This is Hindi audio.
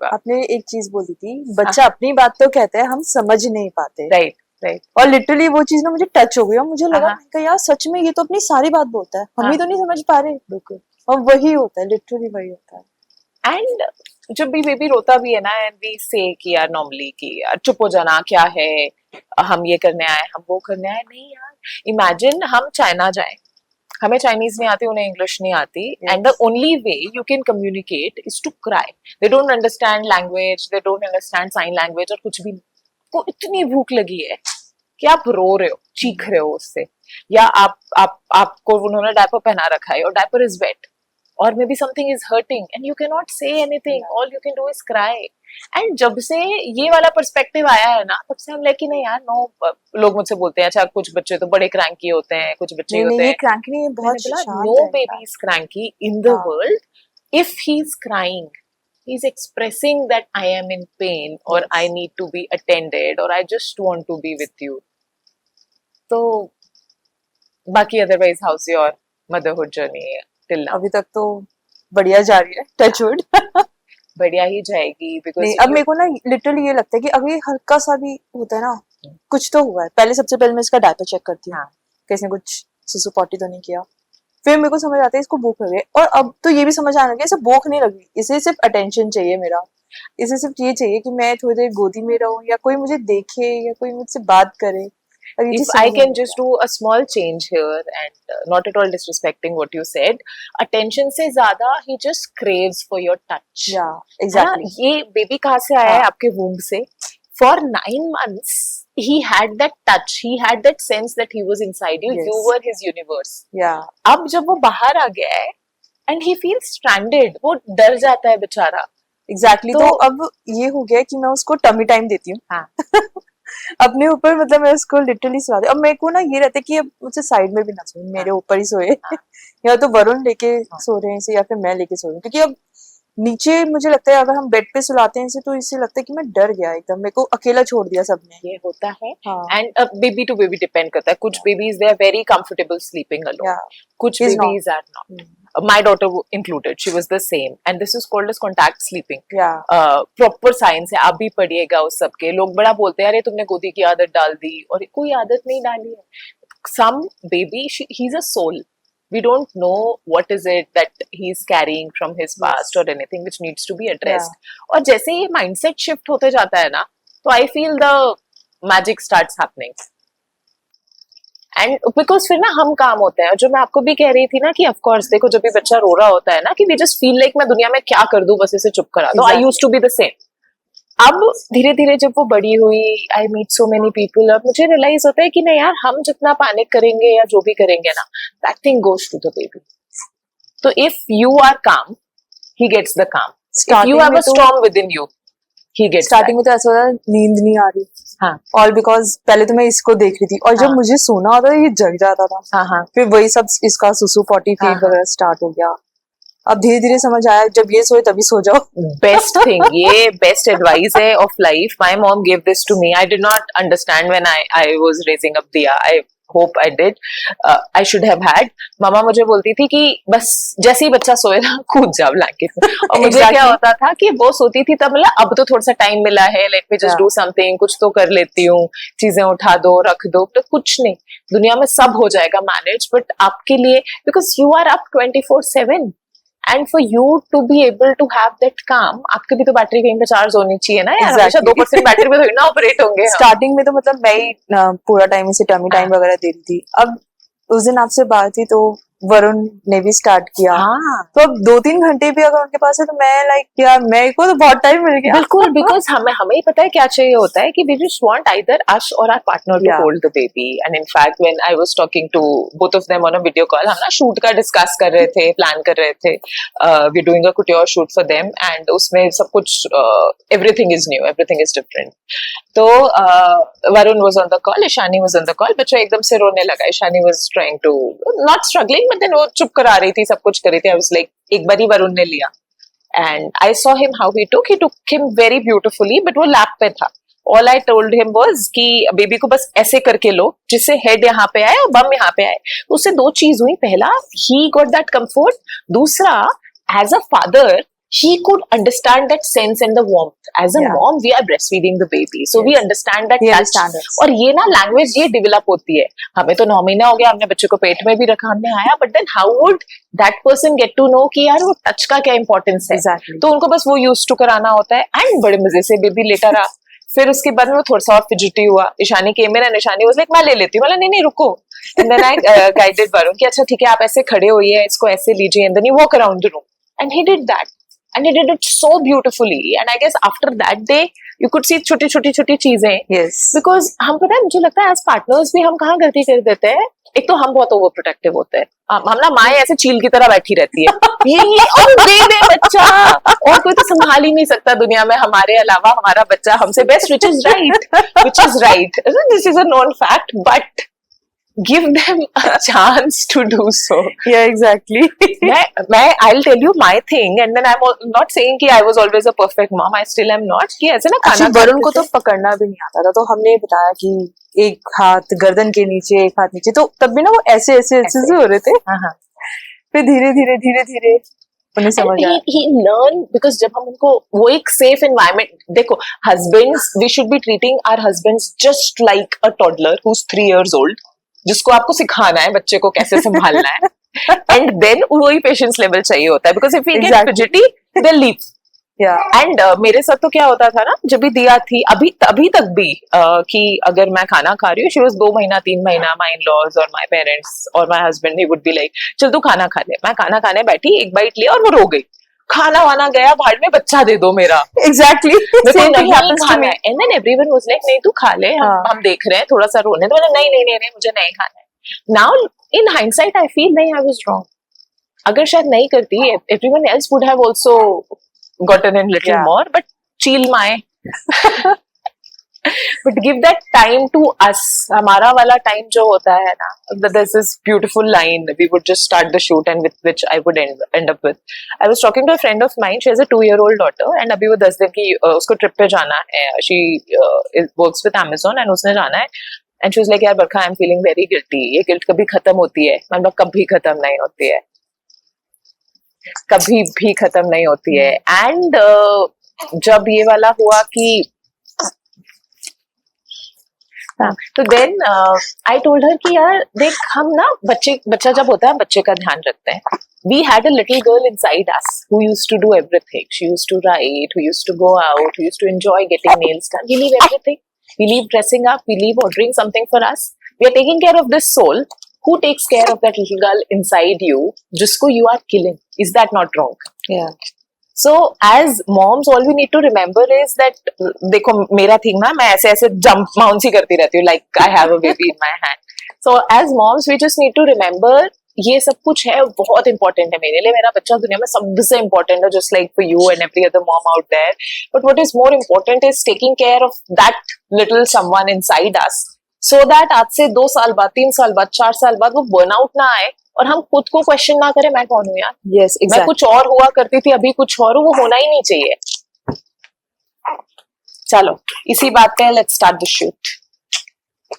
होगा। आपने एक चीज बोली थी, बच्चा अपनी बात तो कहता है, हम समझ नहीं पाते। Right right. और लिटरली वो चीज ना मुझे टच हो गई और मुझे लगा कि यार सच में ये तो अपनी सारी बात बोलता है, हम ही तो नहीं समझ पा रहे। बिल्कुल। और वही होता है, लिटरली वही होता है। एंड जब भी बेबी रोता भी है ना, एंड वी से कि यार नॉर्मली कि यार चुप हो जाना, क्या है, हम ये करने आए, हम वो करने आए, नहीं यार। इमेजिन हम चाइना जाएं, हमें चाइनीज नहीं आती, उन्हें इंग्लिश नहीं आती, and the only way you can communicate is to cry. They don't understand language, they don't understand sign language और कुछ भी। को इतनी भूख लगी है कि आप रो रहे हो, चीख रहे हो उससे, या आपको उन्होंने डायपर पहना रखा है और डायपर इज वेट, और may be something is hurting and you can not say anything, all you can do is cry. And जब से ये वाला पर्सपेक्टिव आया है ना, तब से हम लाइक कि नहीं यार नो। लोग मुझसे बोलते हैं अच्छा कुछ बच्चे तो बड़े क्रैंकी होते हैं, कुछ बच्चे होते हैं, ये क्रैंकी नहीं, बहुत शांत नो है। Baby is cranky in the world if he is crying, he is expressing that I am in pain or I need to be attended or I just want to be with you. तो बाकी otherwise how's your motherhood journey till now? अभी तक तो बढ़िया जा रही है, टच वुड। बढ़िया ही जाएगी because नहीं, अब मेरे को ना लिटरली ये लगता है कि अभी हल्का सा भी होता है ना, कुछ तो हुआ है। पहले सबसे पहले मैं इसका डायपर चेक करती हूँ, किसने कुछ सुसु पॉटी तो नहीं किया। फिर मेरे को समझ आता है इसको भूख लग रही है, और अब तो ये भी समझ आने लगा इसे भूख नहीं लग रही, इसे सिर्फ अटेंशन चाहिए मेरा। इसे सिर्फ ये चाहिए कि मैं थोड़ी देर गोदी में रहूं, या कोई मुझे देखे, या कोई मुझसे बात करे। If I can just do a small change here and not at all disrespecting what you said, attention से ज़्यादा he just craves for your touch. Yeah, exactly. ये बेबी कहाँ से आया है आपके womb से? For 9 months he had that touch, he had that sense that he was inside you. Yes. You were his universe. Yeah. अब जब वो बाहर आ गया है and he feels stranded, वो डर जाता है बेचारा। Exactly. तो अब ये हो गया कि मैं उसको टमी टाइम देती हूँ। हाँ. अपने ऊपर, मतलब मैं उसको लिटरली सुलाती हूँ। अब मेरे को ना ये रहता है कि अब मुझे साइड में भी ना सोए, मेरे ऊपर ही सोए। या तो वरुण लेके सो रहे हैं इसे, या फिर मैं लेके सो रही हूँ, क्योंकि अब नीचे मुझे लगता है अगर हम बेड पे सुलाते हैं इसे तो इससे लगता है कि मैं डर गया एकदम, मेरे को अकेला छोड़ दिया सबने। ये होता है। And baby to baby depend करता है। कुछ babies they are very comfortable sleeping alone, कुछ babies are not. My daughter included, she was the same, and this is called as contact sleeping. Proper science है, आप भी पढ़िएगा उस सब के। लोग बड़ा बोलते हैं अरे तुमने गोदी की आदत डाल दी, और कोई आदत नहीं डाली है। Some baby, he's a soul. We don't know what is it that he's carrying from his past or anything which needs to be addressed. और जैसे ये mindset shift होते जाता है ना, तो I feel the magic starts happening. And because फिर ना हम काम होते हैं, जो मैं आपको भी कह रही थी ना कि ऑफ कोर्स देखो जब भी बच्चा रो रहा होता है ना कि वी जस्ट फील लाइक मैं दुनिया में क्या कर दूं, बस इसे चुप करा दो। I used to be the same. अब धीरे धीरे जब वो बड़ी हुई, I meet so many people, अब मुझे रियलाइज होता है कि नहीं यार, हम जितना पैनिक करेंगे या जो भी करेंगे ना, that thing goes to the baby. तो if you are calm, he gets the calm. If you have a storm within you, he gets. Starting में तो ऐसा होता है नींद नहीं आ रही। हाँ. और बिकॉज पहले तो मैं इसको देख रही थी, और जब मुझे सोना होता था ये जग जाता था। फिर वही सब इसका सुसु पॉटी फीड वगैरह स्टार्ट हो गया। अब धीरे धीरे समझ आया जब ये सोए तभी सो जाओ। बेस्ट थिंग, ये बेस्ट एडवाइस है of life. My mom give this to me. I did not understand when I was raising up दिया। I hope I did. I should have had. मामा मुझे बोलती थी कि बस जैसे ही बच्चा सोए ना कूद जाओ ब्लैंकेट में। और मुझे क्या होता था कि वो सोती थी तब मतलब अब तो थोड़ा सा टाइम मिला है, let me just do something, कुछ तो कर लेती हूँ, चीजें उठा दो रख दो। तो कुछ नहीं, दुनिया में सब हो जाएगा मैनेज, बट आपके लिए because you are up 24/7 and for you to be able to have that calm, आपकी भी तो बैटरी कहीं पे चार्ज होनी चाहिए ना यार। हमेशा 2% बैटरी पे थोड़ी ना ऑपरेट होंगे। स्टार्टिंग में तो मतलब मैं ही पूरा टाइम इसे टमी टाइम वगैरह दे रही थी। अब उस दिन आपसे बात थी तो वरुण ने भी स्टार्ट किया। तो अब 2-3 घंटे भी अगर उनके पास है तो मैं लाइक यार मेरे को तो बहुत टाइम मिल गया। बिल्कुल, बिकॉज हमें ही पता है क्या चाहिए होता है कि we just want either us or our partner to hold the baby. And in fact when I was talking to both of them on a video call, हम ना शूट का डिस्कस कर रहे थे, प्लान कर रहे थे। We are doing a couture shoot for them and उसमें सब कुछ everything is new, everything is different. तो Varun was on the call, Ishani was on the call. बच्चा एकदम से रोने लगा। Ishani was trying to not struggling, but then वो चुप करा रही थी, सब कुछ कर रही थी। आई वाज लाइक एक बारी वरुण ने लिया and I saw him how he took him very beautifully, but वो लैप पे था। All I told him was कि बेबी को बस ऐसे करके लो जिससे हेड यहाँ पे आए और बम यहाँ पे आए। उससे 2 चीज हुई। पहला, ही गॉट दैट कंफर्ट। दूसरा, as a father he could understand that sense and the warmth. As a mom, we are breastfeeding the baby, so we understand that touch. और ये ना language ये develop होती है. हमें तो 9 महीना हो गया, हमने बच्चे को पेट में भी रखा, हमने आया, but then how would that person get to know कि यार वो touch का क्या importance है? Exactly. तो उनको बस वो used to कराना होता है, and बड़े मजे से baby लेटा रहा. फिर उसके बाद में वो थोड़ा सा और फिजिटी हुआ. Ishani came in and Ishani was like मैं ले लेती हूँ. बोला नहीं रुको. And then I guided Varun कि अच्छा ठीक है, आप ऐसे खड़े होइए, इसको ऐसे लीजिए, and then you walk around the room. And he did that. And he did it so beautifully. And I guess after that day, you could see छोटी चीजें. Yes. Because हम पता है, मुझे लगता है as partners भी हम कहाँ गलती कर देते हैं. एक तो हम बहुत ओवर प्रोटेक्टिव होते हैं. हम ना माँ ऐसे चील की तरह बैठी रहती है. ये और दे बच्चा. और कोई तो संभाल ही नहीं सकता दुनिया में हमारे अलावा हमारा बच्चा हमसे best, which is right. This is a known fact, but give them a chance to do so. Yeah, exactly. I'll tell you my thing, and then I'm not saying कि I was always a perfect mom. I still am not. कि ऐसे ना खाना वरुण को तो पकड़ना भी नहीं आता था, तो हमने बताया कि एक हाथ गर्दन के नीचे, एक हाथ नीचे, तो तब भी ना वो ऐसे से हो रहे थे. फिर धीरे उन्हें समझ आया. He learned because जब हम उनको वो एक safe environment, देखो husbands, we should be treating our husbands just like a toddler who's 3 years old, जिसको आपको सिखाना है बच्चे को कैसे संभालना है. एंड देन वही पेशेंस लेवल चाहिए होता है, because if we get fidgety they leave. And मेरे साथ तो क्या होता था ना, जब भी दिया थी अभी तक भी कि अगर मैं खाना खा रही हूँ, शी वाज 2 महीना 3 महीना, माय इन-लॉज और माय पेरेंट्स और my husband, he would be like चल तू खाना खा ले. मैं खाना खाने बैठी, एक बाइट लिया और वो रो गई. खाना वाना गया भाड़ में, बच्चा दे दो मेरा. Exactly. And then everyone was like नहीं तू खा ले, हम देख रहे हैं, थोड़ा सा रोने. तो नहीं मुझे नहीं खाना है. Now in hindsight I feel नहीं, I was wrong. अगर शायद नहीं करती, everyone else would have also gotten in little more, but chill माए. But give that time to us. हमारा वाला time जो होता है ना, there's this beautiful line we would just start the shoot and with which I would end up with. I was talking to a friend of mine. She has a 2-year-old daughter and अभी वो 10 दिन की उसको ट्रिप पे जाना है. She works with Amazon and उसने जाना है. And she was like यार बरखा, I'm feeling very guilty. ये guilt कभी खत्म होती है? मतलब कभी खत्म नहीं होती है. कभी भी खत्म नहीं होती है. And जब ये वाला हुआ कि तो देन आई टोल्ड हर कि यार देख, हम ना बच्चा जब होता है बच्चे का ध्यान रखते हैं. We had a little girl inside us who used to do everything. She used to write, who used to go out, who used to enjoy getting nails done. We leave everything. We leave dressing up. We leave ordering something for us. We are taking care of this soul. Who takes care of that little girl inside you, जिसको you are killing? Is that not wrong? Yeah. So as moms, all we need to remember is that देखो मेरा थिंग ना, मैं ऐसे जंप माउंसी करती रहती हूँ, like I have a baby in my hand. So as moms, we just need to remember ये सब कुछ है, बहुत important है मेरे लिए. मेरा बच्चा दुनिया में सबसे important है, just like for you and every other mom out there. But what is more important is taking care of that little someone inside us, so that आज से 2 साल बाद, 3 साल बाद, 4 साल बाद वो बर्नआउट ना आए और हम खुद को क्वेश्चन ना करें मैं कौन हूँ यार. Yes, exactly. मैं कुछ और हुआ करती थी, अभी कुछ और हूँ, वो होना ही नहीं चाहिए. चलो इसी बात पे लेट्स स्टार्ट द शूट.